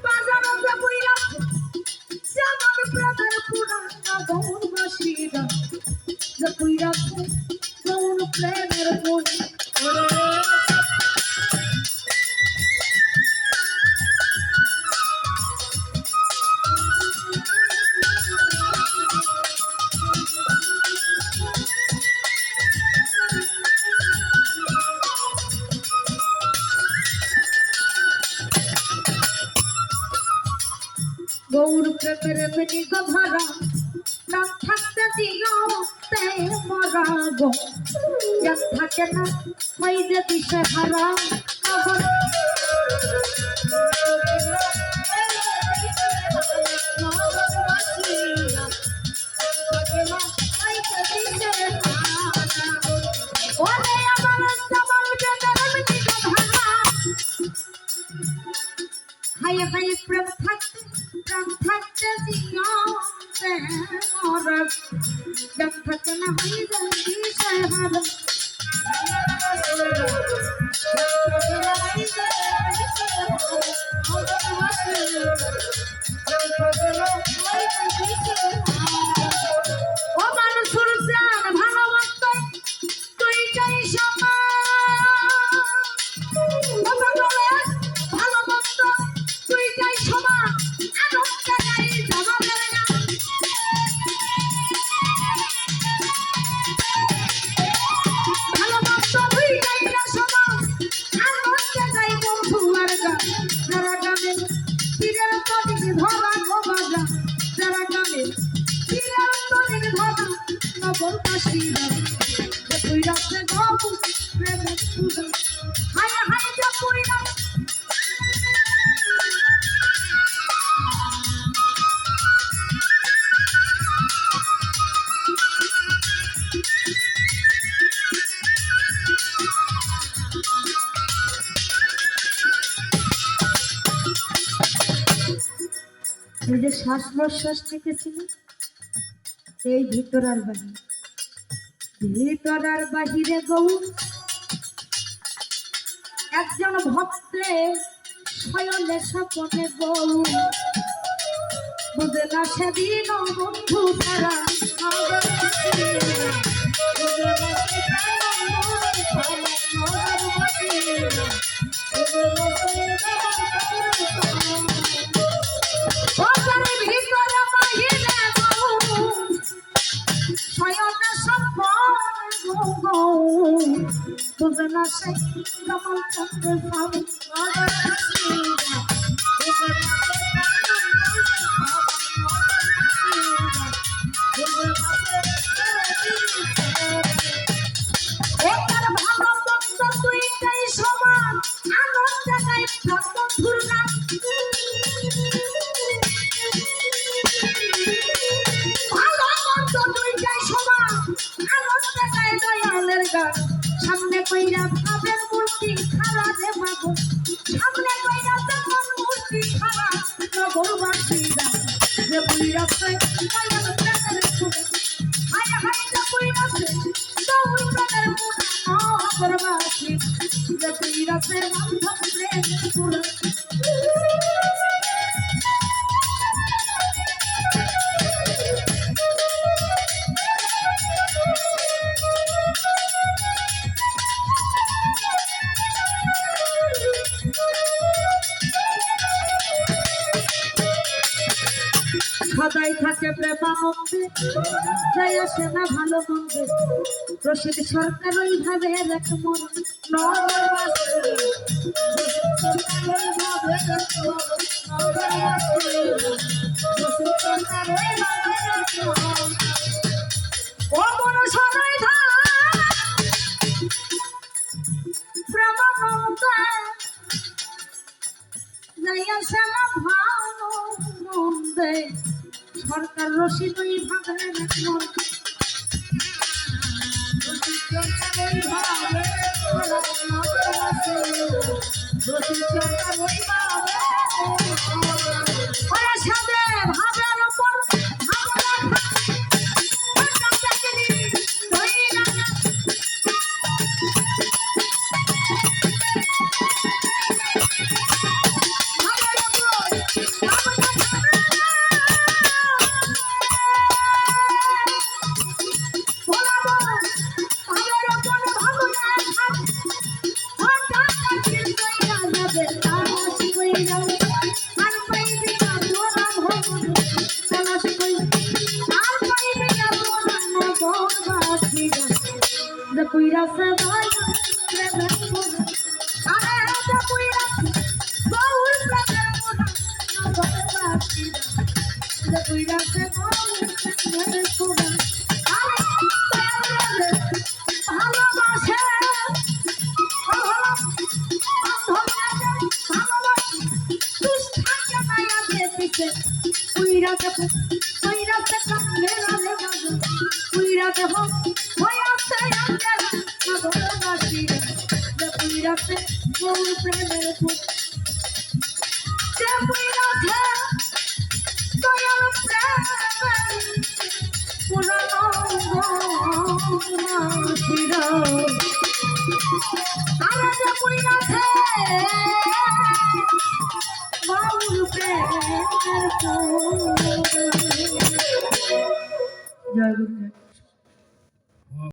বাজারে বইরা যেমন প্রেমের পুরানা গৌর বাসিরা যে বইরা গৌর প্রেমের বই গৌর প্রেমের বেনি গভরা প্রাণ থাকতে দিও তে মরা গো জ্ঞান থাকে না হয় যে দিশে হারা হাই হাই প্রেম থাকতে প্রাণ থাকতে দিও তে মরা জ্ঞান থাকে না হয় যে দিশে হারা ও মানুষের জান ভালোবাসতে তুই চাই ভালোবাসত তুই চাই সমান আনন্দে গাই জমা দেবে না ভালোবাসত তুই চাই না সমান আনন্দে গাই বন্ধু আর গান যারা গানে তীরের তদিকে ধরা গো বাজা যারা গানে তীরের তদিকে ধরা নবর কাশিরা যে তুই রাখতে গবু প্রেমের পূজা হাই হাই যে তুই এই যে শ্বাস প্রশ্বাস থেকেছিল এই ভিতরার বাহিরে ভিতরার বাহিরে গৌর একজন ভক্তে শয়নে স্বপনে গৌর বুঝে না সেদিন বন্ধু তারা বুঝে না সে কমল চন্দ্র ভাবে তুই চাই সমান আনন্দে গাই বন্ধুর নাম ভালো মন্দ তুই চাই সমান আনন্দে গাই দয়ালের গান সামনে কইরা ভাবের মূর্তি খারা রে মাগো সামনে কইরা তেমন মূর্তি খারা নগর বাসিরা যে বুইরা কই কইরা প্রেমের ফুল হাই হাই যে বুইরা সে দৌড় প্রেমের ফুল নগর বাসি যে বুইরা সে বান্ধব প্রেমের ফুল সদাই থাকে প্রেমানন্দে যাই আসে না ভালো মন্দে রশিদ সরকার ওইভাবে এক মন ও মন সদাই প্রেমানন্দে যাই আসে না ভালো মন্দে সরকার রশিদ ওইভাবে সাথে ভাবের উপর নগরবাসীরা যে পুইরাছে দয়াল প্রেমের মোরা আরে যে পুইরাছে গৌর প্রেমের মোরা নগরবাসীরা যে পুইরাছে গৌর প্রেমের মোরা আরে ভালোবাসে পুইরাতে কামলে রে বাজো পুইরাতে হোক হইয়াছে আঙ্গেলা নগরবাসীরা যে পুইরাতে গৌর প্রেমের ফুল যে পুইরাতে দয়াল প্রেমের পুরানো গৌরবাসীরা আরে যে পুইরাতে